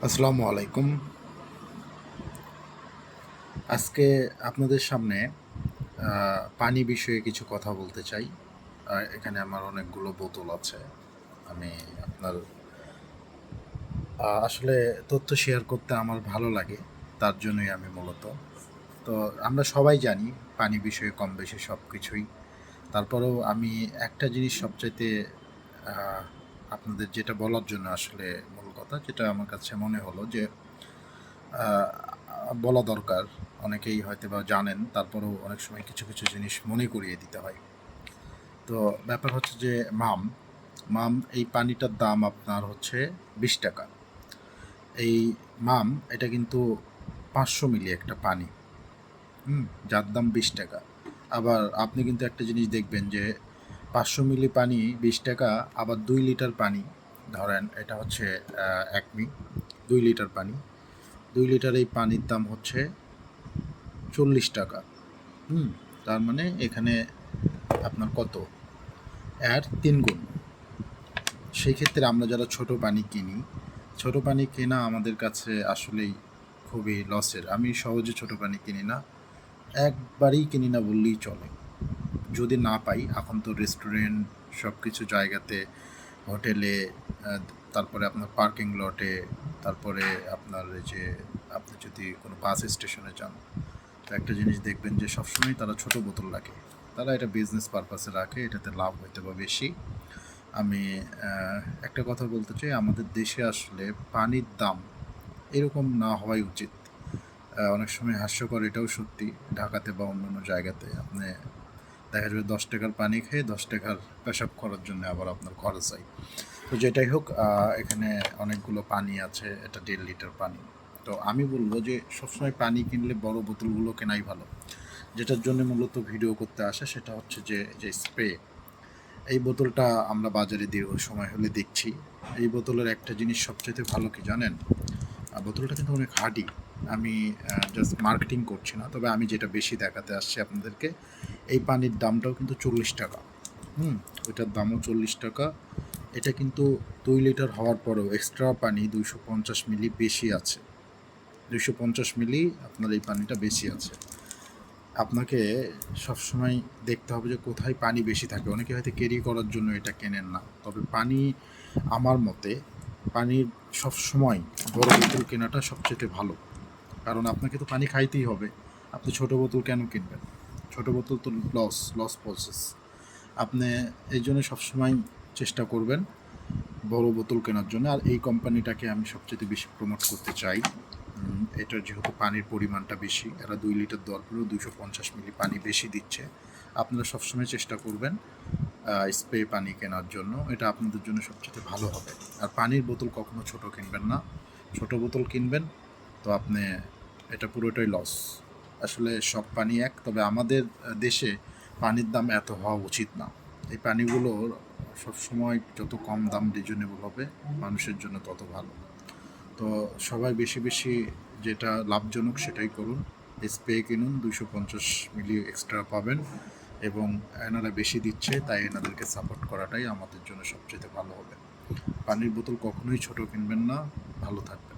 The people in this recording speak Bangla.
আসসালামু আলাইকুম। আজকে আপনাদের সামনে পানি বিষয়ে কিছু কথা বলতে চাই। এখানে আমার অনেকগুলো বোতল আছে। আমি আপনার আসলে তথ্য শেয়ার করতে আমার ভালো লাগে। তার জন্যই আমি মূলত। তো আমরা সবাই জানি পানি বিষয়ে কম বেশি সব কিছুই। তারপরেও আমি একটা জিনিস সবচাইতে আ আপনাদের যেটা বলার জন্য আসলে মূল কথা যেটা আমার কাছে মনে হলো যে আ বলা দরকার। অনেকেই হয়তোবা জানেন, তারপরেও অনেক সময় কিছু, কিছু জিনিস মনে করিয়ে দিতে হয়। তো ব্যাপার হচ্ছে যে মাম এই পানিটার দাম আপনার হচ্ছে ৳২০। এই এটা কিন্তু ৫০০ মিলি একটা পানি, যার দাম ৳২০। আবার আপনি কিন্তু একটা জিনিস দেখবেন যে ৫০০ মিলি পানি ৳২০, আবার ২ লিটার পানি, ধরেন এটা হচ্ছে ১ ২ লিটার পানি। ২ লিটার এই পানির দাম হচ্ছে ৳৪০। হুম? তার মানে এখানে আপনার কত? এর ৩ গুণ। সেই ক্ষেত্রে আমরা যারা ছোট পানি কিনি, ছোট পানি কেনা আমাদের কাছে আসলেই খুবই লসের। আমি সহজে ছোট পানি কিনি না। একবারেই কিনি না বললেই চলে। যদি না পাই, এখন তো রেস্টুরেন্ট সবকিছু জায়গাতে, হোটেলে, আ তারপরে আপনার পার্কিং লটে, তারপরে আপনার এই যে আপনি যদি কোনো বাস স্টেশনে যান, তো একটা জিনিস দেখবেন যে সবসময় তারা ছোট বোতল রাখে। তারা এটা বিজনেস পারপাসে রাখে, এটাতে লাভ হয়তো বা বেশি। আমি একটা কথা বলতে চাই, আমাদের দেশে আসলে পানির দাম এরকম না হওয়াই উচিত। অনেক সময় হাস্যকর, এটাও সত্যি, ঢাকাতে বা অন্যান্য জায়গাতে আপনি দেখা যাবে ৳১০ পানি খেয়ে ৳১০ পেশাব করার জন্য আবার আপনার খরচ হয়। তো যেটাই হোক, এখানে অনেকগুলো পানি আছে, এটা ১.৫ লিটার পানি। তো আমি বলব যে সবসময় পানি কিনলে বড় বোতলগুলো কেনাই ভালো। যেটার জন্য মূলত ভিডিও করতে আসা সেটা হচ্ছে যে স্প্রে। এই বোতলটা আমরা বাজারে দীর্ঘ সময় হলে দেখছি। এই বোতলের একটা জিনিস সবচাইতে ভালো কি জানেন? বোতলটা কিন্তু অনেক হার্ডি। আমি জাস্ট মার্কেটিং করছি না। তবে আমি যেটা বেশি দেখাতে আসছি আপনাদেরকে, এই পানির দামটাও কিন্তু ৳৪০। হুম? ওইটার দামও ৳৪০। এটা কিন্তু ২ লিটার হওয়ার পরেও এক্সট্রা পানি ২৫০ মিলি বেশি আছে। ২৫০ মিলি আপনার এই পানিটা বেশি আছে। আপনাকে সবসময় দেখতে হবে যে কোথায় পানি বেশি থাকে। অনেকে হয়তো ক্যারি করার জন্য এটা কেনেন না। তবে পানি, আমার মতে পানির সবসময় বড় বোতল কেনাটা সবচাইতে ভালো। কারণ আপনাকে তো পানি খাইতেই হবে। আপনি ছোট বোতল কেন কিনবেন? ছোট বোতল তো লস প্রসেস। আপনি এইজন্য সবসময় চেষ্টা করবেন বড় বোতল কেনার জন্য। আর এই কোম্পানিটাকে আমি সবচাইতে বেশি প্রমোট করতে চাই। এটার যেহেতু পানির পরিমাণটা বেশি, এরা ২ লিটার দেওয়ার পরেও ২৫০ মিলি পানি বেশি দিচ্ছে। আপনারা সবসময় চেষ্টা করবেন স্প্রে পানি কেনার জন্য। এটা আপনাদের জন্য সবচাইতে ভালো হবে। আর পানির বোতল কখনো ছোট কিনবেন না। ছোট বোতল কিনবেন তো আপনি, এটা পুরোটাই লস। আসলে সব পানি এক, তবে আমাদের দেশে পানির দাম এত হওয়া উচিত না। এই পানিগুলোর সবসময় যত কম দাম রিজনেবল হবে মানুষের জন্য তত ভালো। তো সবাই বেশি বেশি যেটা লাভজনক সেটাই করুন। স্প্রে কিনুন, ২৫০ মিলি এক্সট্রা পাবেন, এবং এনারা বেশি দিচ্ছে তাই এনাদেরকে সাপোর্ট করাটাই আমাদের জন্য সবচেয়ে ভালো হবে। পানির বোতল কখনোই ছোট কিনবেন না। ভালো থাকবেন।